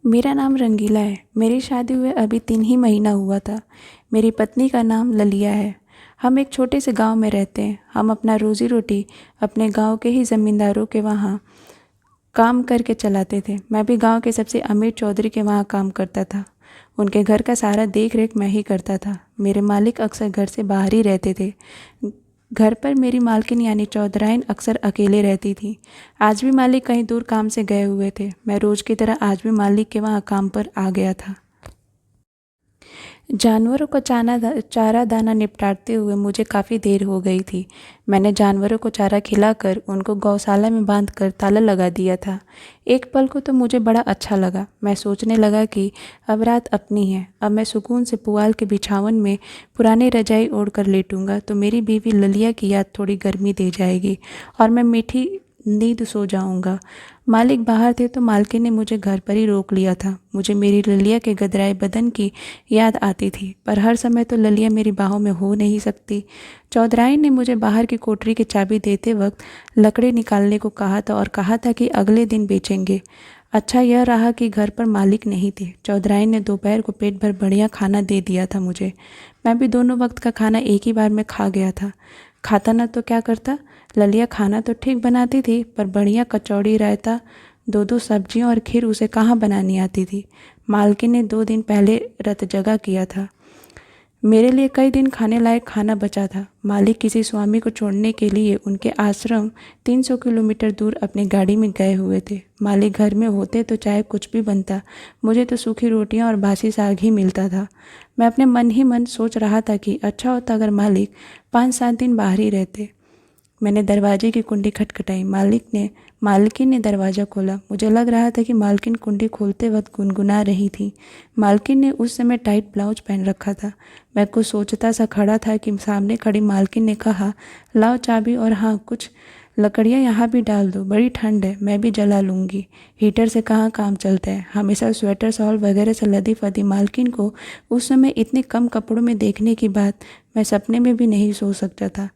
मेरा नाम रंगीला है। मेरी शादी हुए अभी 3 ही महीना हुआ था। मेरी पत्नी का नाम ललिया है। हम एक छोटे से गांव में रहते हैं। हम अपना रोजी रोटी अपने गांव के ही ज़मींदारों के वहाँ काम करके चलाते थे। मैं भी गांव के सबसे अमीर चौधरी के वहाँ काम करता था। उनके घर का सारा देख रेख मैं ही करता था। मेरे मालिक अक्सर घर से बाहर ही रहते थे। घर पर मेरी मालकिन यानी चौधराइन अक्सर अकेले रहती थी। आज भी मालिक कहीं दूर काम से गए हुए थे। मैं रोज़ की तरह आज भी मालिक के वहाँ काम पर आ गया था। जानवरों को चारा दाना निपटाते हुए मुझे काफ़ी देर हो गई थी। मैंने जानवरों को चारा खिलाकर उनको गौशाला में बांधकर ताला लगा दिया था। एक पल को तो मुझे बड़ा अच्छा लगा। मैं सोचने लगा कि अब रात अपनी है। अब मैं सुकून से पुआल के बिछावन में पुरानी रजाई ओढ़कर लेटूंगा तो मेरी बीवी ललिया की याद थोड़ी गर्मी दे जाएगी और मैं मीठी नींद सो जाऊंगा। मालिक बाहर थे तो मालकिन ने मुझे घर पर ही रोक लिया था। मुझे मेरी ललिया के गदराए बदन की याद आती थी, पर हर समय तो ललिया मेरी बाहों में हो नहीं सकती। चौधराइन ने मुझे बाहर की कोठरी की चाबी देते वक्त लकड़ी निकालने को कहा था और कहा था कि अगले दिन बेचेंगे। अच्छा यह रहा कि घर पर मालिक नहीं थे। चौधराइन ने दोपहर को पेट भर बढ़िया खाना दे दिया था मुझे। मैं भी दोनों वक्त का खाना एक ही बार में खा गया था। खाता ना तो क्या करता। ललिया खाना तो ठीक बनाती थी, पर बढ़िया कचौड़ी, रायता, दो दो सब्जियां और खीर उसे कहाँ बनानी आती थी। मालकिन ने 2 दिन पहले रत जगा किया था। मेरे लिए कई दिन खाने लायक खाना बचा था। मालिक किसी स्वामी को छोड़ने के लिए उनके आश्रम 300 किलोमीटर दूर अपनी गाड़ी में गए हुए थे। मालिक घर में होते तो चाहे कुछ भी बनता, मुझे तो सूखी रोटियां और बासी साग ही मिलता था। मैं अपने मन ही मन सोच रहा था कि अच्छा होता अगर मालिक 5-7 दिन बाहर ही रहते। मैंने दरवाजे की कुंडी खटखटाई। मालकिन ने दरवाज़ा खोला। मुझे लग रहा था कि मालकिन कुंडी खोलते वक्त गुनगुना रही थी। मालकिन ने उस समय टाइट ब्लाउज पहन रखा था। मैं कुछ सोचता सा खड़ा था कि सामने खड़ी मालकिन ने कहा, लाओ चाबी और हाँ कुछ लकड़ियाँ यहाँ भी डाल दो, बड़ी ठंड है, मैं भी जला लूँगी। हीटर से कहाँ काम चलता है। हमेशा स्वेटर शॉल वगैरह से लदी फदी मालकिन को उस समय इतने कम कपड़ों में देखने की बात मैं सपने में भी नहीं सोच सकता था।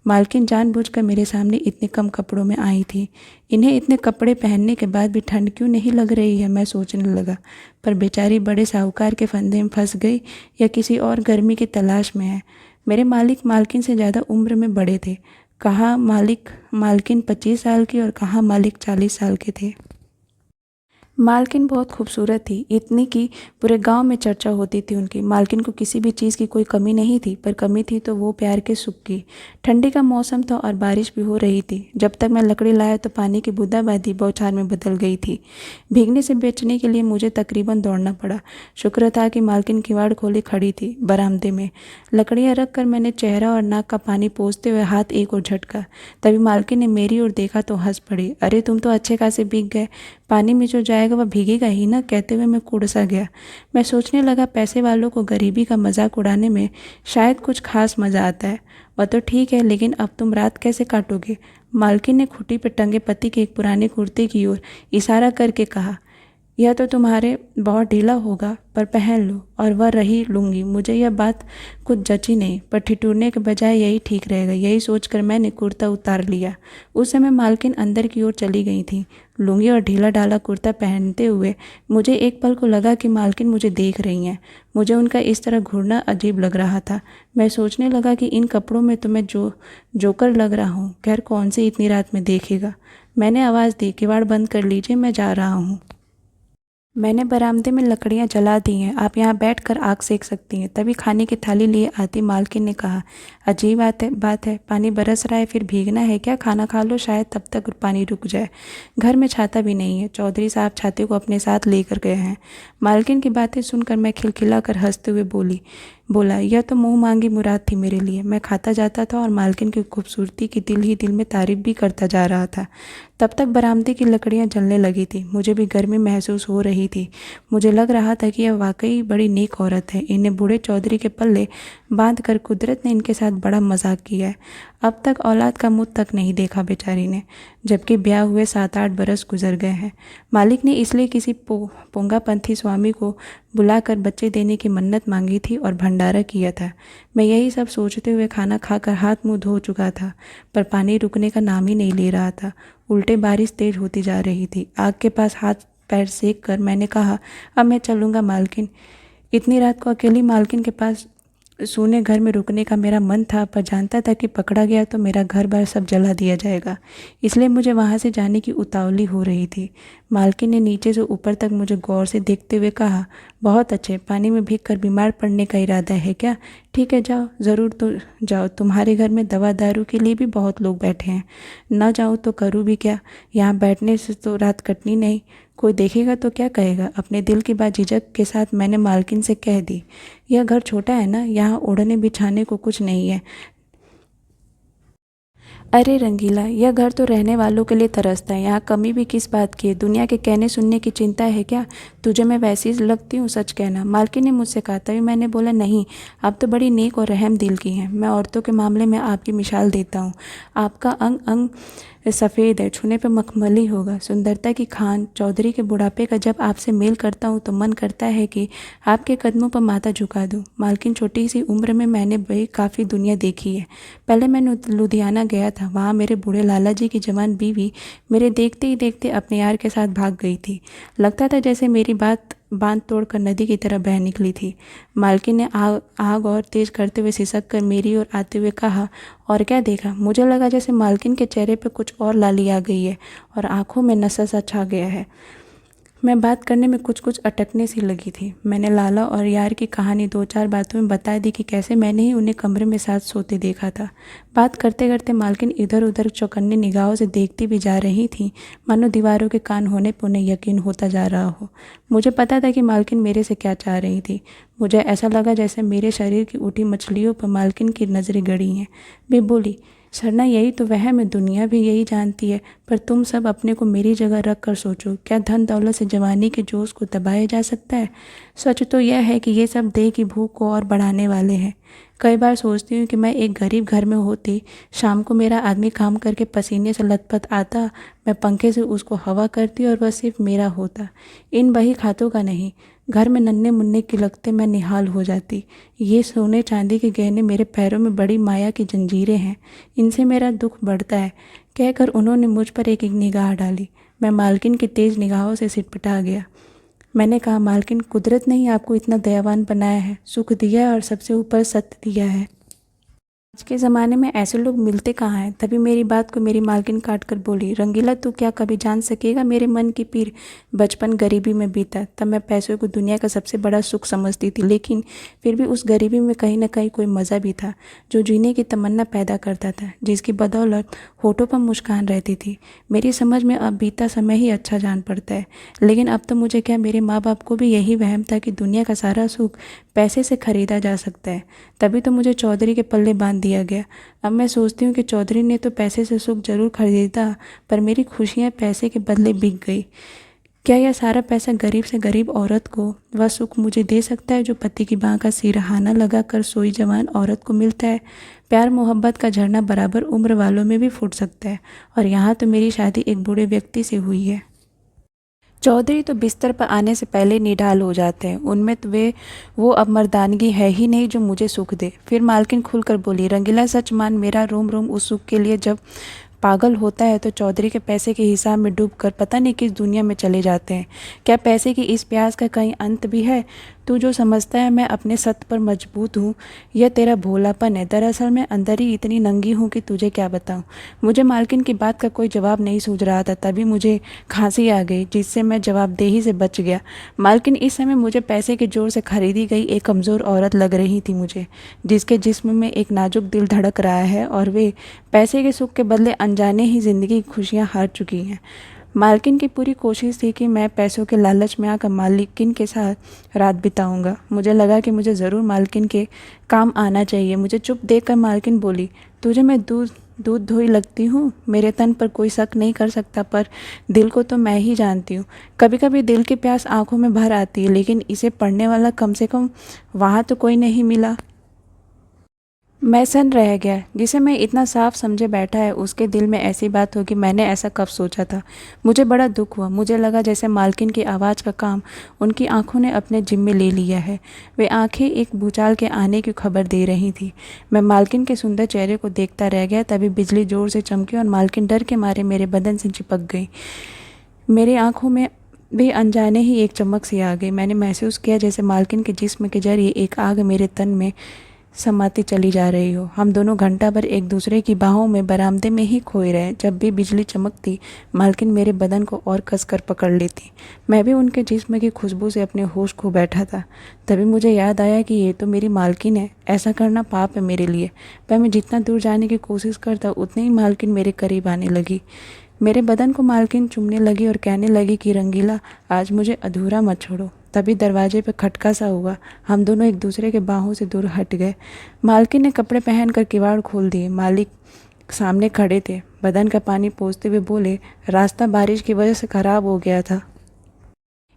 मालकिन जानबूझकर मेरे सामने इतने कम कपड़ों में आई थी। इन्हें इतने कपड़े पहनने के बाद भी ठंड क्यों नहीं लग रही है, मैं सोचने लगा। पर बेचारी बड़े साहूकार के फंदे में फंस गई या किसी और गर्मी की तलाश में है। मेरे मालिक मालकिन से ज़्यादा उम्र में बड़े थे। कहाँ मालकिन 25 साल की और कहाँ मालिक 40 साल के थे। मालकिन बहुत खूबसूरत थी, इतनी कि पूरे गांव में चर्चा होती थी उनकी। मालकिन को किसी भी चीज़ की कोई कमी नहीं थी, पर कमी थी तो वो प्यार के सुख की। ठंडी का मौसम था और बारिश भी हो रही थी। जब तक मैं लकड़ी लाया तो पानी की बूंदाबांदी बौछार में बदल गई थी। भीगने से बचने के लिए मुझे तकरीबन दौड़ना पड़ा। शुक्र था कि मालकिन किवाड़ खोली खड़ी थी बरामदे में। लकड़ियाँ रख कर मैंने चेहरा और नाक का पानी पोंछते हुए हाथ एक ओर झटका। तभी मालकिन ने मेरी ओर देखा तो हंस पड़ी। अरे तुम तो अच्छे खासे भीग गए, पानी में जो जाएगा वह भीगेगा ही ना, कहते हुए मैं कुड़सा गया। मैं सोचने लगा पैसे वालों को गरीबी का मजाक उड़ाने में शायद कुछ खास मज़ा आता है। वह तो ठीक है, लेकिन अब तुम रात कैसे काटोगे। मालकिन ने खूंटी पर टंगे पति के एक पुराने कुर्ते की ओर इशारा करके कहा, यह तो तुम्हारे बहुत ढीला होगा, पर पहन लो। और वह रही लूँगी। मुझे यह बात कुछ जची नहीं, पर ठिठुरने के बजाय यही ठीक रहेगा, यही सोचकर मैंने कुर्ता उतार लिया। उस समय मालकिन अंदर की ओर चली गई थी। लुंगी और ढीला ढाला कुर्ता पहनते हुए मुझे एक पल को लगा कि मालकिन मुझे देख रही हैं। मुझे उनका इस तरह घूरना अजीब लग रहा था। मैं सोचने लगा कि इन कपड़ों में तो मैं जोकर लग रहा हूँ। खैर कौन से इतनी रात में देखेगा। मैंने आवाज़ दी, किवाड़ बंद कर लीजिए, मैं जा रहा हूँ। मैंने बरामदे में लकड़ियाँ जला दी हैं, आप यहाँ बैठकर आग सेक सकती हैं। तभी खाने की थाली लिए आती मालकिन ने कहा, अजीब बात है, पानी बरस रहा है फिर भीगना है क्या। खाना खा लो, शायद तब तक पानी रुक जाए। घर में छाता भी नहीं है, चौधरी साहब छाते को अपने साथ लेकर गए हैं। मालकिन की बातें सुनकर मैं खिलखिला कर हंसते हुए बोला, यह तो मुँह मांगी मुराद थी मेरे लिए। मैं खाता जाता था और मालकिन की खूबसूरती की दिल ही दिल में तारीफ भी करता जा रहा था। तब तक बरामदे की लकड़ियाँ जलने लगी थी। मुझे भी गर्मी महसूस हो रही थी। मुझे लग रहा था कि यह वाकई बड़ी नेक औरत है। इन्हें बूढ़े चौधरी के पल्ले बांध कर कुदरत ने इनके साथ बड़ा मजाक किया है। अब तक औलाद का मुँह तक नहीं देखा बेचारी ने, जबकि ब्याह हुए 7-8 बरस गुजर गए हैं। मालिक ने इसलिए किसी पोंगापंथी स्वामी को बुलाकर बच्चे देने की मन्नत मांगी थी और भंडारा किया था। मैं यही सब सोचते हुए खाना खाकर हाथ मुंह धो चुका था, पर पानी रुकने का नाम ही नहीं ले रहा था। उल्टे बारिश तेज होती जा रही थी। आग के पास हाथ पैर सेक कर मैंने कहा, अब मैं चलूँगा मालकिन। इतनी रात को अकेली मालकिन के पास सूने घर में रुकने का मेरा मन था, पर जानता था कि पकड़ा गया तो मेरा घर बार सब जला दिया जाएगा, इसलिए मुझे वहाँ से जाने की उतावली हो रही थी। मालकिन ने नीचे से ऊपर तक मुझे गौर से देखते हुए कहा, बहुत अच्छे, पानी में भीग कर बीमार पड़ने का इरादा है क्या? ठीक है, जाओ, ज़रूर तो जाओ, तुम्हारे घर में दवा दारू के लिए भी बहुत लोग बैठे हैं। न जाऊँ तो करूँ भी क्या? यहाँ बैठने से तो रात कटनी नहीं, कोई देखेगा तो क्या कहेगा? अपने दिल की बात झिझक के साथ मैंने मालकिन से कह दी, यह घर छोटा है ना, यहाँ ओढ़ने बिछाने को कुछ नहीं है। अरे रंगीला, यह घर तो रहने वालों के लिए तरसता है, यहाँ कमी भी किस बात की है? दुनिया के कहने सुनने की चिंता है क्या? तुझे मैं वैसी लगती हूँ, सच कहना, मालकिन ने मुझसे कहा। तभी मैंने बोला, नहीं, आप तो बड़ी नेक और रहम दिल की हैं। मैं औरतों के मामले में आपकी मिसाल देता हूँ। आपका अंग अंग सफ़ेद है, छूने पे मखमली होगा, सुंदरता की खान चौधरी के बुढ़ापे का जब आपसे मेल करता हूँ तो मन करता है कि आपके कदमों पर माथा झुका दूँ। मालकिन, छोटी सी उम्र में मैंने भाई काफ़ी दुनिया देखी है। पहले मैं लुधियाना गया था, वहाँ मेरे बूढ़े लाला जी की जवान बीवी मेरे देखते ही देखते अपने यार के साथ भाग गई थी। लगता था जैसे मेरी बात बांध तोड़कर नदी की तरह बह निकली थी। मालकिन ने आग और तेज करते हुए सिसक कर मेरी ओर आते हुए कहा, और क्या देखा? मुझे लगा जैसे मालकिन के चेहरे पर कुछ और लाली आ गई है और आंखों में नशा सा छा गया है। मैं बात करने में कुछ कुछ अटकने सी लगी थी। मैंने लाला और यार की कहानी 2-4 बातों में बता दी कि कैसे मैंने ही उन्हें कमरे में साथ सोते देखा था। बात करते करते मालकिन इधर उधर चौकन्नी निगाहों से देखती भी जा रही थी, मानो दीवारों के कान होने पर उन्हें यकीन होता जा रहा हो। मुझे पता था कि मालकिन मेरे से क्या चाह रही थी। मुझे ऐसा लगा जैसे मेरे शरीर की उठी मछलियों पर मालकिन की नज़रें गड़ी हैं। वे बोली, सरना, यही तो वहम है, दुनिया भी यही जानती है, पर तुम सब अपने को मेरी जगह रख कर सोचो, क्या धन दौलत से जवानी के जोश को दबाया जा सकता है? सच तो यह है कि ये सब देह की भूख को और बढ़ाने वाले हैं। कई बार सोचती हूँ कि मैं एक गरीब घर में होती, शाम को मेरा आदमी काम करके पसीने से लथपथ आता, मैं पंखे से उसको हवा करती और वह सिर्फ मेरा होता, इन बही खातों का नहीं। घर में नन्हे मुन्ने की लगते मैं निहाल हो जाती। ये सोने चांदी के गहने मेरे पैरों में बड़ी माया की जंजीरें हैं, इनसे मेरा दुख बढ़ता है, कहकर उन्होंने मुझ पर एक निगाह डाली। मैं मालकिन की तेज़ निगाहों से सिटपटा गया। मैंने कहा, मालकिन, कुदरत ने ही आपको इतना दयावान बनाया है, सुख दिया है और सबसे ऊपर सत्य दिया है। आज के ज़माने में ऐसे लोग मिलते कहाँ हैं? तभी मेरी बात को मेरी मालकिन काट कर बोली, रंगीला, तू क्या कभी जान सकेगा मेरे मन की पीर? बचपन गरीबी में बीता, तब मैं पैसों को दुनिया का सबसे बड़ा सुख समझती थी, लेकिन फिर भी उस गरीबी में कहीं ना कहीं कोई मज़ा भी था, जो जीने की तमन्ना पैदा करता था, जिसकी बदौलत होठों पर मुस्कान रहती थी। मेरी समझ में अब बीता समय ही अच्छा जान पड़ता है, लेकिन अब तो मुझे क्या, मेरे माँ बाप को भी यही वहम था कि दुनिया का सारा सुख पैसे से खरीदा जा सकता है। तभी तो मुझे चौधरी के पल्ले बांध दिया गया। अब मैं सोचती हूँ कि चौधरी ने तो पैसे से सुख जरूर खरीदा, पर मेरी खुशियाँ पैसे के बदले बिक गई। क्या यह सारा पैसा गरीब से गरीब औरत को वह सुख मुझे दे सकता है जो पति की बाँह का सिरहाना लगा कर सोई जवान औरत को मिलता है? प्यार मोहब्बत का झरना बराबर उम्र वालों में भी फूट सकता है, और यहाँ तो मेरी शादी एक बूढ़े व्यक्ति से हुई है। चौधरी तो बिस्तर पर आने से पहले निढाल हो जाते हैं, उनमें तो वो अब मर्दानगी है ही नहीं जो मुझे सुख दे। फिर मालकिन खुलकर बोली, रंगीला, सच मान, मेरा रोम रोम उस सुख के लिए जब पागल होता है तो चौधरी के पैसे के हिसाब में डूबकर पता नहीं किस दुनिया में चले जाते हैं। क्या पैसे की इस प्यास का कहीं अंत भी है? तू जो समझता है मैं अपने सत्य पर मजबूत हूँ, यह तेरा भोलापन है। दरअसल मैं अंदर ही इतनी नंगी हूँ कि तुझे क्या बताऊँ। मुझे मालकिन की बात का कोई जवाब नहीं सूझ रहा था, तभी मुझे खांसी आ गई, जिससे मैं जवाबदेही से बच गया। मालकिन इस समय मुझे पैसे के जोर से खरीदी गई एक कमज़ोर औरत लग रही थी मुझे, जिसके जिस्म में एक नाजुक दिल धड़क रहा है, और वे पैसे के सुख के बदले अनजाने ही ज़िंदगी की खुशियाँ हार चुकी हैं। मालकिन की पूरी कोशिश थी कि मैं पैसों के लालच में आकर मालकिन के साथ रात बिताऊंगा। मुझे लगा कि मुझे ज़रूर मालकिन के काम आना चाहिए। मुझे चुप देखकर मालकिन बोली, तुझे मैं दूध धोई लगती हूँ? मेरे तन पर कोई शक नहीं कर सकता, पर दिल को तो मैं ही जानती हूँ। कभी कभी दिल की प्यास आंखों में भर आती है, लेकिन इसे पढ़ने वाला कम से कम वहाँ तो कोई नहीं मिला। मैं सन रह गया। जिसे मैं इतना साफ समझे बैठा है, उसके दिल में ऐसी बात होगी, मैंने ऐसा कब सोचा था। मुझे बड़ा दुख हुआ। मुझे लगा जैसे मालकिन की आवाज़ का काम उनकी आंखों ने अपने जिम्मे ले लिया है। वे आंखें एक भूचाल के आने की खबर दे रही थी। मैं मालकिन के सुंदर चेहरे को देखता रह गया। तभी बिजली जोर से चमकी और मालकिन डर के मारे मेरे बदन से चिपक गई। मेरी आंखों में भी अनजाने ही एक चमक सी आ गई। मैंने महसूस किया जैसे मालकिन के जिस्म के जरिए एक आग मेरे तन में समाती चली जा रही हो। हम दोनों घंटा भर एक दूसरे की बाहों में बरामदे में ही खोए रहे। जब भी बिजली चमकती, मालकिन मेरे बदन को और कसकर पकड़ लेती। मैं भी उनके जिस्म की खुशबू से अपने होश खो बैठा था। तभी मुझे याद आया कि ये तो मेरी मालकिन है। ऐसा करना पाप है मेरे लिए, पर मैं जितना दूर जाने की कोशिश करता उतनी ही मालकिन मेरे करीब आने लगी। मेरे बदन को मालकिन चूमने लगी और कहने लगी कि रंगीला, आज मुझे अधूरा मत छोड़ो। तभी दरवाजे पर खटका सा हुआ। हम दोनों एक दूसरे के बाहों से दूर हट गए। मालकिन ने कपड़े पहनकर किवाड़ खोल दिए। मालिक सामने खड़े थे, बदन का पानी पोंछते हुए बोले, रास्ता बारिश की वजह से खराब हो गया था,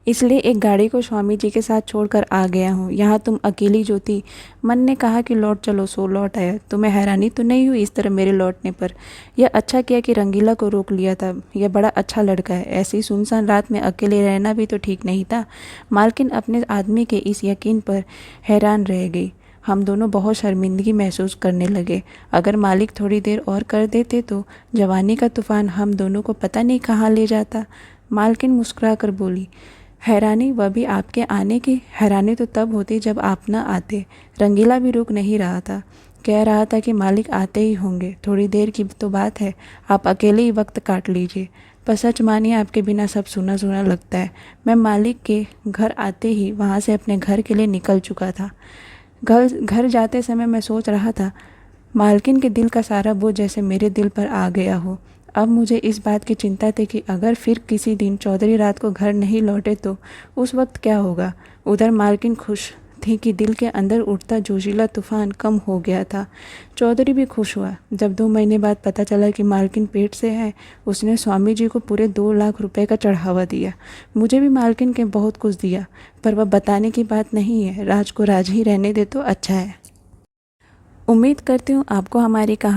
इसलिए एक गाड़ी को स्वामी जी के साथ छोड़कर आ गया हूँ। यहाँ तुम अकेली जो थी। मन ने कहा कि लौट चलो, सो लौट आया। तुम्हें हैरानी तो नहीं हुई इस तरह मेरे लौटने पर? यह अच्छा किया कि रंगीला को रोक लिया था। यह बड़ा अच्छा लड़का है। ऐसी सुनसान रात में अकेले रहना भी तो ठीक नहीं था। मालकिन अपने आदमी के इस यकीन पर हैरान रह गई। हम दोनों बहुत शर्मिंदगी महसूस करने लगे। अगर मालिक थोड़ी देर और कर देते तो जवानी का तूफान हम दोनों को पता नहीं कहाँ ले जाता। मालकिन मुस्कुरा कर बोली, हैरानी वह भी आपके आने की? हैरानी तो तब होती जब आप न आते। रंगीला भी रुक नहीं रहा था, कह रहा था कि मालिक आते ही होंगे, थोड़ी देर की तो बात है, आप अकेले ही वक्त काट लीजिए। पर सच मानिए, आपके बिना सब सुना सुना लगता है। मैं मालिक के घर आते ही वहाँ से अपने घर के लिए निकल चुका था। घर जाते समय मैं सोच रहा था, मालकिन के दिल का सारा बोझ जैसे मेरे दिल पर आ गया हो। अब मुझे इस बात की चिंता थी कि अगर फिर किसी दिन चौधरी रात को घर नहीं लौटे तो उस वक्त क्या होगा। उधर मालकिन खुश थी कि दिल के अंदर उठता जोशीला तूफान कम हो गया था। चौधरी भी खुश हुआ जब 2 महीने बाद पता चला कि मालकिन पेट से है। उसने स्वामी जी को पूरे 2 लाख रुपए का चढ़ावा दिया। मुझे भी मालकिन के बहुत कुछ दिया, पर वह बताने की बात नहीं है। राज को राज ही रहने दे तो अच्छा है। उम्मीद करती हूँ आपको हमारी कहानी